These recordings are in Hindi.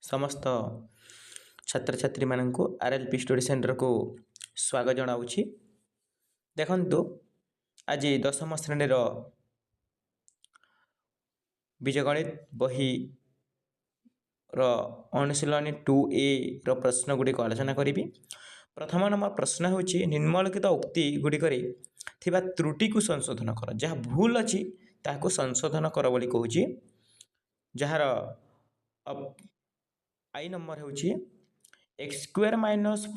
समस्त छात्र छात्री मानू आरएलपी स्टडी सेंटर को स्वागत जनाऊँगी। देखंतु आज दशम श्रेणी बीजगणित बही अनुशीलनी 2A प्रश्न गुड़िक आलोचना करी। प्रथम नंबर प्रश्न होची निम्नलिखित उक्ति गुड़िक त्रुटि को संशोधन कर, जहाँ भूल अच्छी ताको संशोधन कर बोली कहूची। जार आई नंबर होची x² -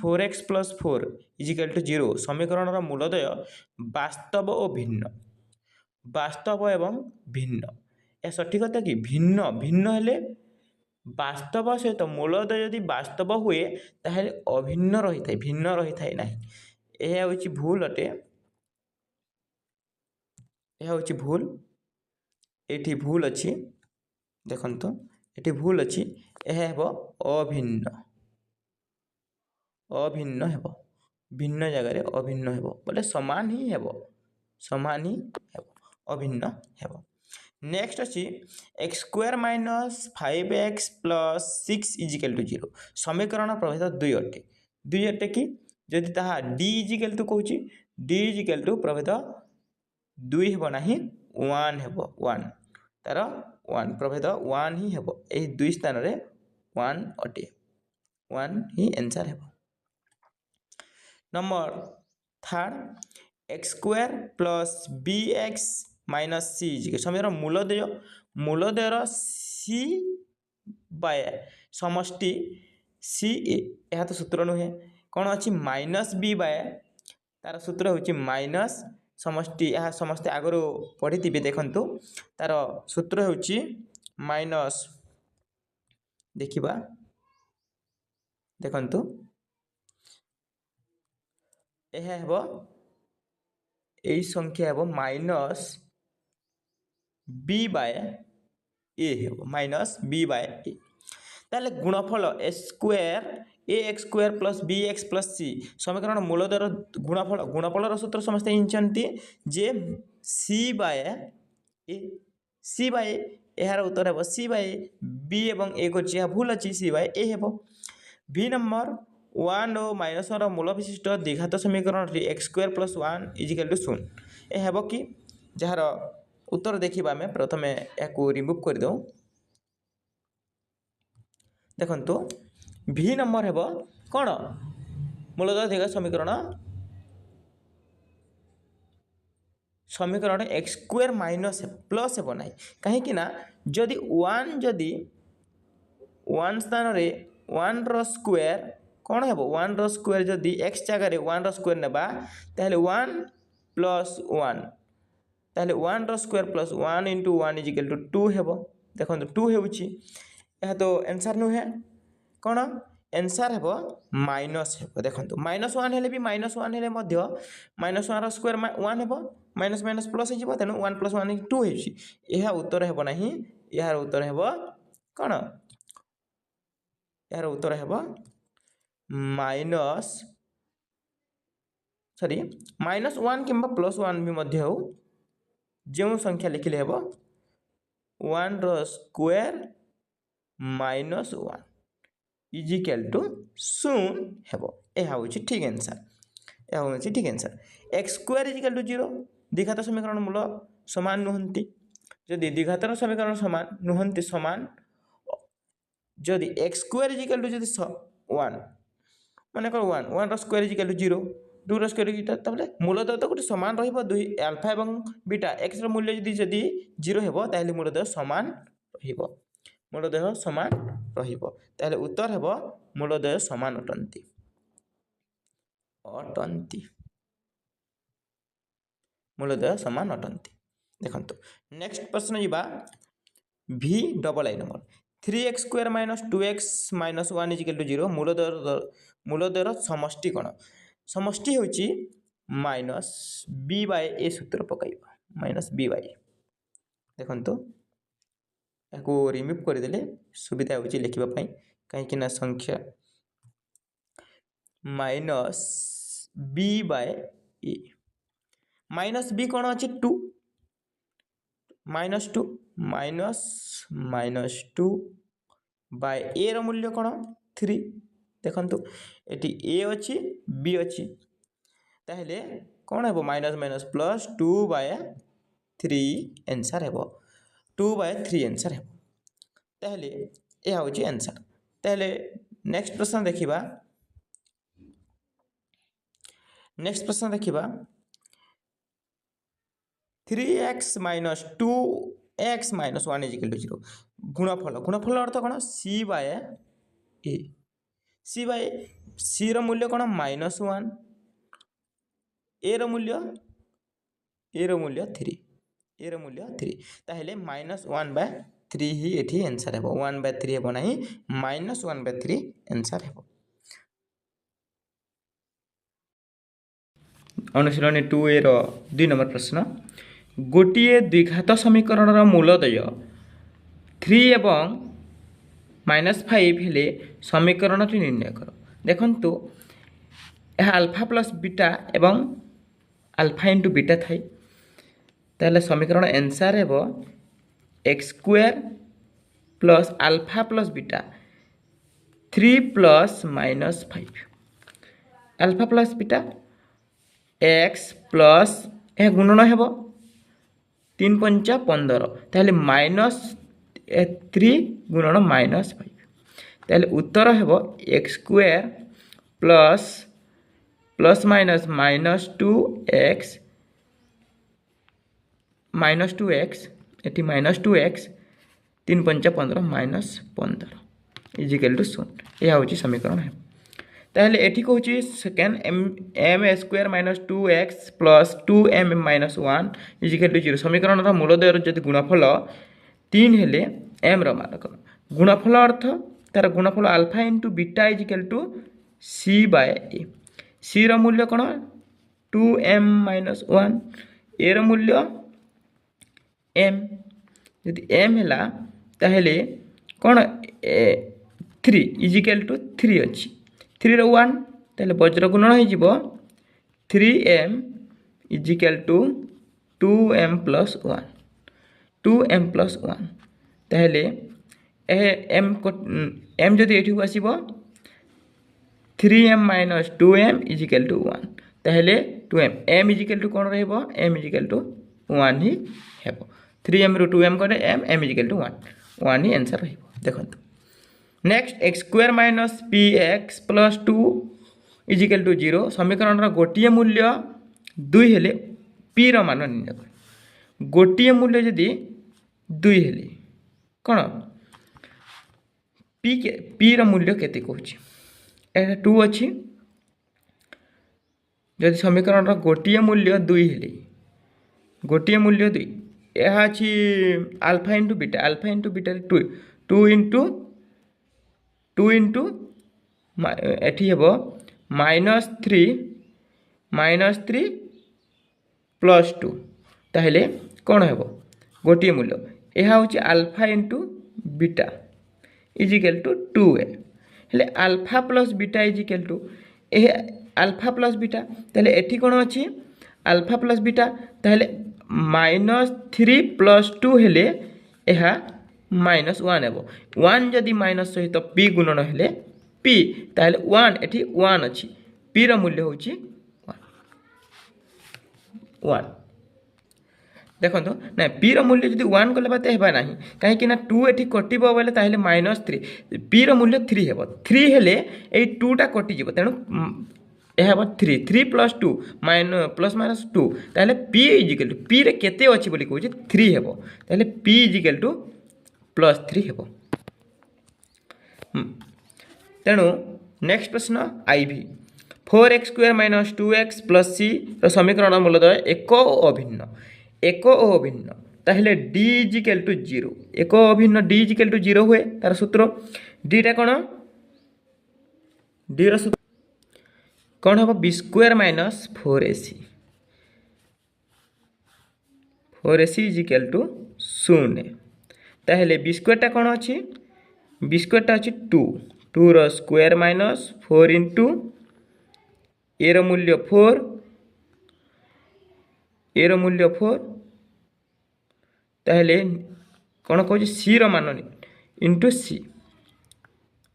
4x + 4 = 0 समीकरण मूलदय वास्तव और भिन्न, वास्तव एवं भिन्न। यह सठिकता कि भिन्न भिन्न हेले वास्तव सहित मूलदय यदि वास्तव हुए ताहेले अभिन्न रही थाए, भिन्न रही थाए नहीं। यह होची भूल अटे, यह होची भूल। एठी भूल अच्छी, देखंतु एठी भूल अच्छी, यह हेबो अभिन्न, अभिन्न हेबो, भिन्न जगह अभिन्न हेबो बोले समान ही हेबो, समान ही हेबो, अभिन्न हेबो। नेक्स्ट अच्छी x² - 5x + 6 = 0 समीकरण प्रभेद 2 अटे, 2 अटे कि जदि ताहा d = कहूची, d = प्रभेद 2 हेबो नाही 1 हेबो, 1 तार 1 प्रभेद 1 ही हेबो। एही 2 स्थान रे 1 अटे, 1 ही आंसर हेबो। Number third x² + bx - c समीकरण मूलदय, मूलदयर c बाय समष्टि c, यह तो सूत्र नुहे कौन अच्छी -b बाय तार सूत्र होची माइनस समष्टि, यह समस्ते आगरो पढ़ी थी देखंतु तार सूत्र होची माइनस, देखिबा देखंतु यह हेबो एई संख्या हेबो -b बाय a हेबो, -b बाय a। ताले गुणफल ax² + bx + c समीकरण मूलदर गुणफल, गुणफलर सूत्र समस्त इंचंती जे c by a, c by यार उत्तर हेबो c बाय b एवं a को जे भूल अछि c बाय a हेबो। b नंबर 1 और -1 मूल विशिष्ट द्विघात समीकरण x² + 1 = 0 ए हेबो कि जार उत्तर देखिबा में प्रथमे याकू रिमूव कर दो। देखंतु v नंबर हेबो कोन मूलदय द्विघात समीकरण, समीकरण x² माइनस प्लस हेबो नाही कहीं कि ना जदि 1 जदि 1 स्थान रे 1 रो स्क्वायर कोन हेबो, 1 रो स्क्वायर जदि x जगह रे 1 रो स्क्वायर नेबा ताहले 1 + 1 ताहले 1 रो स्क्वायर + 1 * 1 = 2 हेबो। देखंतु 2 हेउची, यह तो आंसर नु है कोन आंसर हेबो माइनस हेबो। देखंतु -1 हेले भी -1 हेले मध्य -1 रो स्क्वायर 1 हेबो, माइनस माइनस प्लस हो जिवो, तेनु 1 + 1 = 2 हेउची। यह उत्तर हेबो नाही, यह उत्तर हेबो कोन, यार उत्तर हेबो -1 किंबा +1 भी मध्य हो, जो संख्या लिखिले हेबो 1 रो स्क्वायर -1 = 0 हेबो। यह होची ठीक आंसर, यह होची ठीक आंसर। x² = 0 द्विघात समीकरण मूल समान नुहंती, जदि द्विघातर समीकरण समान नुहंती, समान जदि x² = 1 माने कर 1 रो स्क्वायर = 0, 2 रो स्क्वायर तबले मूलदय तो गोटे समान रहिबो, 2 अल्फा एवं बीटा x रो मूल्य जदि 0 हेबो ताहले मूलदय समान रहिबो, मूलदय समान रहिबो। ताहले उत्तर हेबो मूलदय समान अटंती, अटंती मूलदय समान अटंती। देखंतु नेक्स्ट प्रश्न जिबा v डबल आई नंबर 3x² - 2x - 1 = 0 मूलदयर समष्टि कोन, समष्टि होची -b बाय a सूत्र पकाइबा, -b बाय। देखंतु याकू रिमूव कर देले सुविधा होची लिखिबा पई, काहे कि ना संख्या -b बाय a, -b कोन अछि 2, -2 -2 बाय ए रो मूल्य कौन 3 देखंतु एटी ए अच्छी बी अच्छी ताहले कौन है माइनस माइनस प्लस 2/3 आंसर है 2/3 आंसर है ताहले यह हूँ आंसर ताहले नेक्स्ट प्रश्न देखिबा नेक्स्ट प्रश्न देखिबा 3x minus 2x minus 1 is equal to 0 गुणफल अर्थ कौन c/a c रो मूल्य कौन -1 ए रो मूल्य 3 ताहले -1/3 ही एठी आंसर है 1/3 है नहीं -1/3 आंसर है अनुशीलनी 2a रो 2 नंबर प्रश्न गोटे द्विघात समीकरण मूलदय 3 एवं -5 हेले समीकरण निर्णय कर देखंतु यह अल्फा प्लस बीटा एवं अल्फा इंटू बीटा थाई ताहले समीकरण आंसर है x² plus alpha plus beta 3 plus -5 alpha plus beta x plus यह गुणन है 3 पंचा 15 ताहले -3 गुणन -5 ताहले उत्तर है x² plus plus minus -2x eighty -2x 3 पंचा 15 -15 इजिकल टू 0 यह हूँ समीकरण है ताहले एठी कहूँ second m² -2x plus 2m -1 is equal to 0 समीकरण मूलदय जदि गुणफल 3 हेले m रो मान कर गुणफल अर्थ तार गुणफल alpha into beta is equal to c/a c रो मूल्य कौन 2m -1 a रो मूल्य m यदि m है ताहले कौन 3 इजिकल टू 3 अच्छी 3 रो 1 ताहले वज्र गुणन हो 3m is equal to 2m plus 1 ताहले m जदि एठी आसीबो 3m minus 2m is equal to 1 ताहले 2m m इजिकल टू कौन रहबो m इजिकल टू 1 ही हेबो 3m रो 2m करे m इजिकल टू 1 ही आंसर रहबो देखंतु next x² minus px plus 2 is equal to 0 समीकरण गोटे मूल्य 2 हेले p रो मान निर्णय कर गोटे मूल्य जदि 2 हेले कौन p रो मूल्य केते कहूँ 2 अच्छी जदि समीकरण गोटे मूल्य 2 हेले गोटे मूल्य 2 यह अच्छी अल्फा इंटू बीटा 2 इंटू एठी हेबो -3 प्लस 2 ताहले कौन हेबो गोटे मूल्य यह हूँ alpha into beta is equal to 2a हेले alpha plus beta is equal to alpha plus beta ताहले एठी कौन अच्छी अल्फा प्लस बीटा ताहले -3 प्लस 2 हेले यह -1 हेबो 1 जदि माइनस सहित p गुणन हेले p ताहले 1 एठी 1 अच्छी p रो मूल्य होची 1 देखो ना p रो मूल्य जदि 1 कले बाते हेबा नाही काहे कि ना 2 एठी कटिबो बोले ताहले -3 p रो मूल्य 3 हेबो 3 हेले ए 2 टा कटि जिवो तेनु यह 3 प्लस 2 प्लस माइनस 2 ताहले p इजिकल टू p रे केते अछि बोली कहू 3 हेबो ताहले p इजिकल टू +3 हेबो तेणु नेक्स्ट प्रश्न IV 4x² - 2x + c रो समीकरण मूलदय एक ओ अभिन्न ताहले d इजिकल टू 0 एक अभिन्न d इजिकल टू 0 हुए तार सूत्र d टा कोन d रो सूत्र कौन हम b² - 4ac इजिकल टू 0 ताहले b² टा कौन अच्छी b² टा अच्छी 2 रो स्क्वायर माइनस 4 इंटू ए रो मूल्य 4 ताहले कौन कहूँ सी रो मान इंटू सी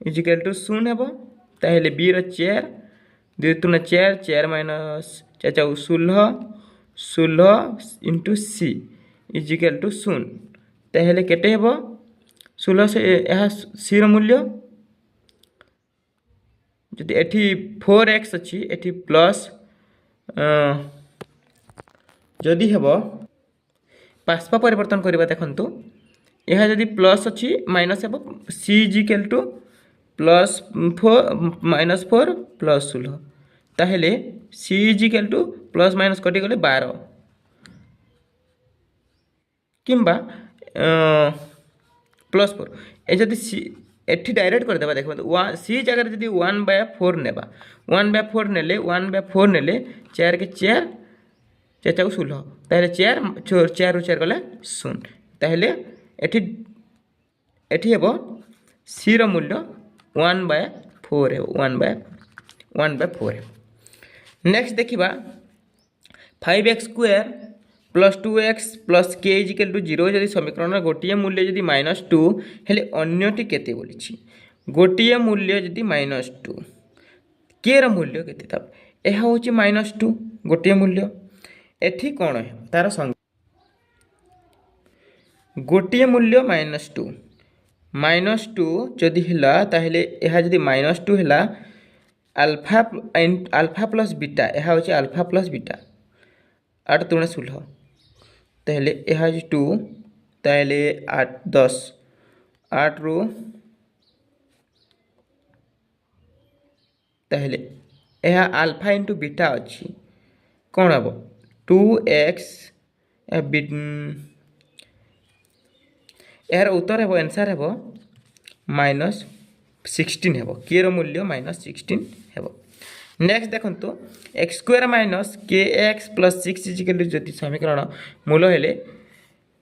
इजिकल टू शून्य हेब ताहले बी रो 4 2 3 4 4 minus 4 4 16 16 into c is equal to शून्य ताहले केते हेब 16 से यह सी रो मूल्य जदि एठी 4x अछि एठी प्लस जदि हेब पास्पा परिवर्तन करबा देखंतु यह जदि प्लस अच्छी माइनस हेब c is equal to plus 4 plus 16 ताहले c is equal to plus minus कटिगले 12 किंबा प्लस 4 ए जदि सी एठी डायरेक्ट कर देबा देखो सी जगह जदि 1/4 नेबा 1/4 नेले 1/4 नेले 4 के 4 4 4 16 ताहले 4 4 4 गले 0 ताहले एठी एठी हेबो सी रो मूल्य 1/4 है 1/4 है। नेक्स्ट देखिबा 5x square plus 2x plus k is equal to 0 जदि समीकरण गोटिए मूल्य जदि -2 हेले अन्यटी केते बोलिछि गोटिए मूल्य जदि -2 k रो मूल्य केते तब एहा होछि -2 गोटिए मूल्य एठी कोन है तार संग गोटिए मूल्य -2 जदि हिला ताहले एहा जदि -2 हिला अल्फा प्लस बीटा एहा होछि अल्फा प्लस बीटा 8 3 16 ताहले एहा जे 2 ताहले 8 10 8 रो ताहले एहा अल्फा इंटू बीटा अछि कोन हबो 2x यार उत्तर हेबो आंसर हेबो -16 हेबो k रो मूल्य -16 हेबो। नेक्स्ट देखंतु x square minus kx plus 6 is equal to जति समीकरण मूल हेले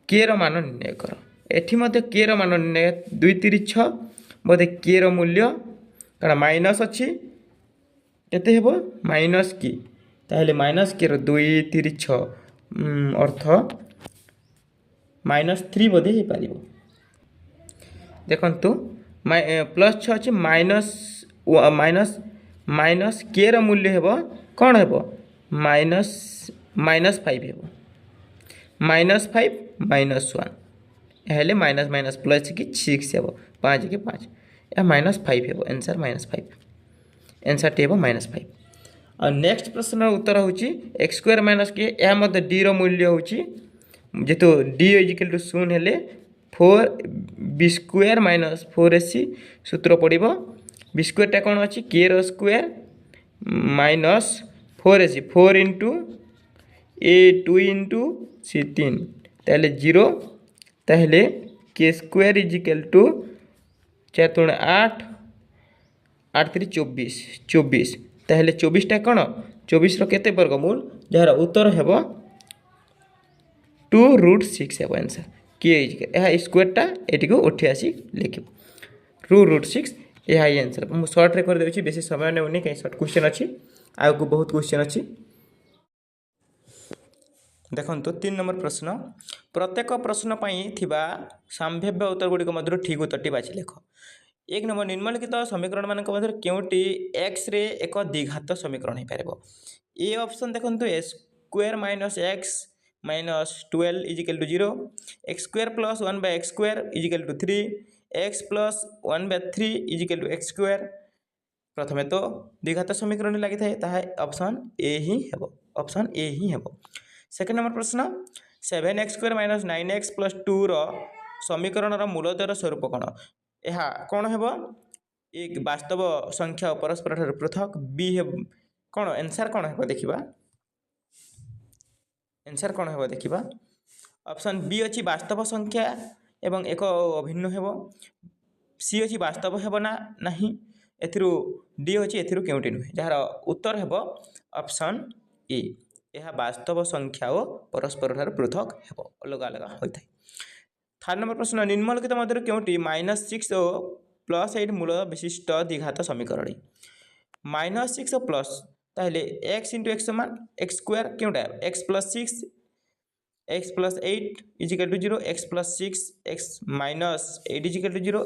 k रो मान निर्णय कर एठी मध्ये k रो मान निर्णय 2 3 6 मध्ये k रो मूल्य कारण माइनस अछि केते हेबो माइनस k ताहले माइनस k रो 2 3 6 अर्थ -3 बोधे हे पारिबो देखंतु प्लस 6 अछि माइनस k रो मूल्य हेबो कोन हेबो -5 हेबो -5 -1 हेले माइनस प्लस की 6 हेबो 5 के 5 या -5 हेबो आंसर -5 आंसर टे हेबो -5 और नेक्स्ट प्रश्न उत्तर होची x स्क्वायर माइनस k या मध्ये d रो मूल्य होची जेतो d इक्वल टू 0 हेले 4b स्क्वायर माइनस 4ac सूत्र पड़िबो b स्क्वायर टा कोन अछि k रो square minus 4ac 4 into a 2 into c 3 ताहले 0 ताहले k स्क्वायर इक्वल टू 4 3 8 8 3 24 ताहले 24 टा कोन 24 रो केते वर्गमूल जहार उत्तर हेबो 2√6 हेबो आंसर के यह स्क्वायर टा एटी को उठी आसी लिखिबो 2√6 यह आंसर मु शॉर्ट रे कर देछि बेसी समय नै उनी कहीं शॉर्ट क्वेश्चन अछि आ को बहुत क्वेश्चन अछि देखंतु 3 नंबर प्रश्न प्रत्येक प्रश्न पई थिबा संभाव्य उत्तर गुडी को मध्य ठीक उत्तरटी बाछि लेख 1 नंबर निम्नलिखित समीकरण मान मध्य केउटी x रे एक द्विघात समीकरण हे परबो ए ऑप्शन देखंतु a square minus x minus 12 is equal to 0 x square plus 1/x square is equal to 3 x plus 1/3 is equal to x square प्रथमे तो द्विघात समीकरण लागि थाए ताहा ऑप्शन ए ही हेबो सेकंड नंबर प्रश्न 7x square minus 9x plus 2 रो समीकरण रो मूलदर स्वरूप कोन एहा कोन हेबो एक वास्तव संख्या परस्पर ठार पृथक बी हे कोन आंसर कोन हेबो देखिबा आंसर कोन हेबो देखिबा ऑप्शन बी अछि वास्तव संख्या एवं एक अभिन्न हेबो सी अछि वास्तव हेबो ना नाही एथिरु डी अछि एथिरु केउटी नुहे जहार उत्तर हेबो ऑप्शन ए यह वास्तव संख्या ओ परस्पर ठार पृथक हेबो अलग अलग होइथाय थर्ड नंबर प्रश्न निम्नलिखित मध्य केउटी -6 और +8 मूल विशिष्ट द्विघात समीकरण -6 और प्लस ताहले x * x समान x स्क्वायर केउटा x + 6 x + 8 equal to 0 x + 6 x - 8 equal to 0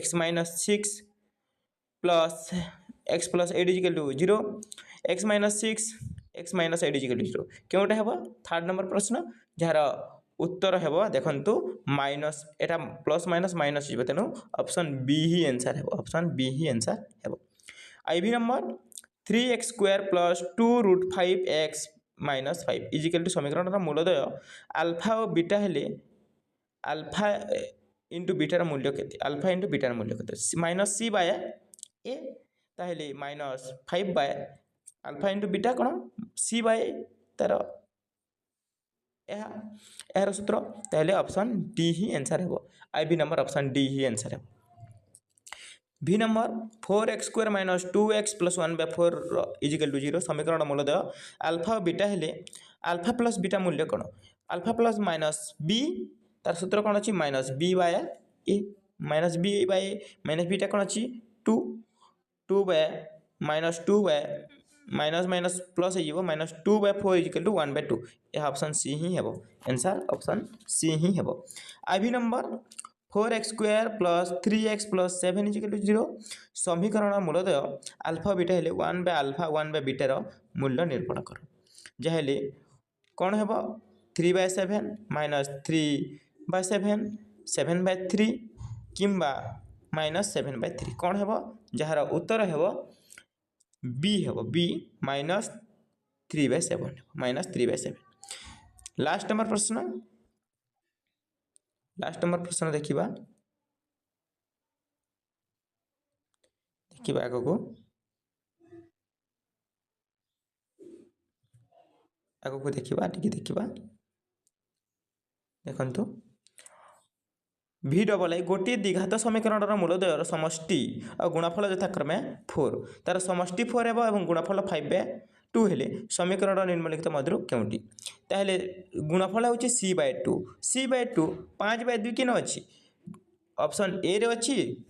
x - 6 plus x plus 8 equal to 0 x minus 6 x minus 8 equal to 0 क्योंटा हे थर्ड नंबर प्रश्न जार उत्तर हे देखु माइनस एटा प्लस माइनस माइनस हो तेणु ऑप्शन बी ही आंसर है ऑप्शन बी ही आंसर है IV number 3x square plus 2 root 5x minus 5 is equal to समीकरण मूलदय आल्फा और बीटा हेले आल्फा इंटू बीटार मूल्य के आल्फा इंटू बीटार मूल्य के माइनस सी बाय ए ताहले minus 5 by alpha into beta कौन सी बाय तार यार सूत्र ताहले ऑप्शन डी ही आंसर है आईबी नंबर ऑप्शन डी ही आंसर है भी number 4x square minus 2x plus 1/4 is equal to 0 समीकरण मूलदय आल्फा और बीटा हेले आल्फा प्लस बीटा मूल्य कौन आल्फा प्लस माइनस बी तार सूत्र कौन अच्छी minus b by a minus b by minus beta कौन अच्छी 2 बाय माइनस 2 बाय माइनस माइनस प्लस हो माइनस 2/4 इजिकल टू 1/2 यह ऑप्शन सी ही है आंसर ऑप्शन सी ही है IV number 4x square plus 3x plus 7 is equal to 0 समीकरण मूलदय आल्फा बीटा हेले 1 बाय आल्फा 1 बाय बीटार मूल्य निरूपण कर जहाँ कौन हे 3/7 माइनस 3/7 7/3 किंबा माइनस 7/3 कौन हे जार उत्तर हे बी हे B minus 3/7 minus 3/7 last number प्रश्न देखा आगको देखा देखु VAA गोटे द्विघात समीकरण मूलदयर समष्टि और गुणफल यथाक्रमे 4 तार समष्टि 4 है गुणफल 5/2 हेले समीकरण निम्नलिखित मध्य क्योंटी ताहले गुणफल हूँ c/2 c/2 5/2 कि अच्छी ऑप्शन ए रे अच्छी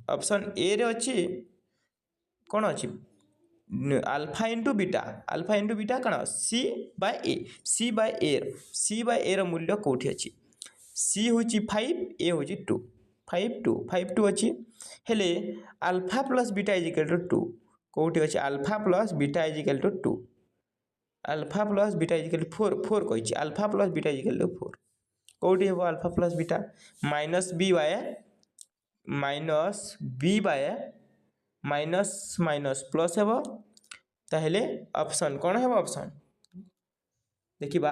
ऑप्शन ए रे अच्छी कौन अच्छी आल्फा इंटू बीटा कौन सी बाय ए मूल्य कौटी अच्छी सी हूँ 5 ए हूँ 2 5 अच्छी हेले alpha plus beta is equal to 2 कौटी अच्छी alpha plus beta is equal to 2 alpha plus beta is equal to 4 कही alpha plus beta is equal to 4 कौटी हे alpha plus beta minus b by minus minus plus हे ताहले ऑप्शन कौन है ऑप्शन देखा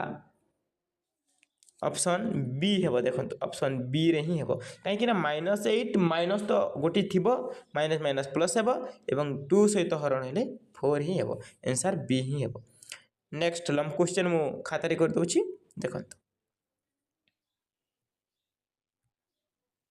ऑप्शन बी हे देखो ऑप्शन बी रे ही हे कहीं -8 माइनस तो गोटे थी माइनस माइनस प्लस हे 2 सहित हरण हेले 4 ही हे आंसर बी ही हे नेक्स्ट क्वेश्चन मु खातारे कर दूची देखो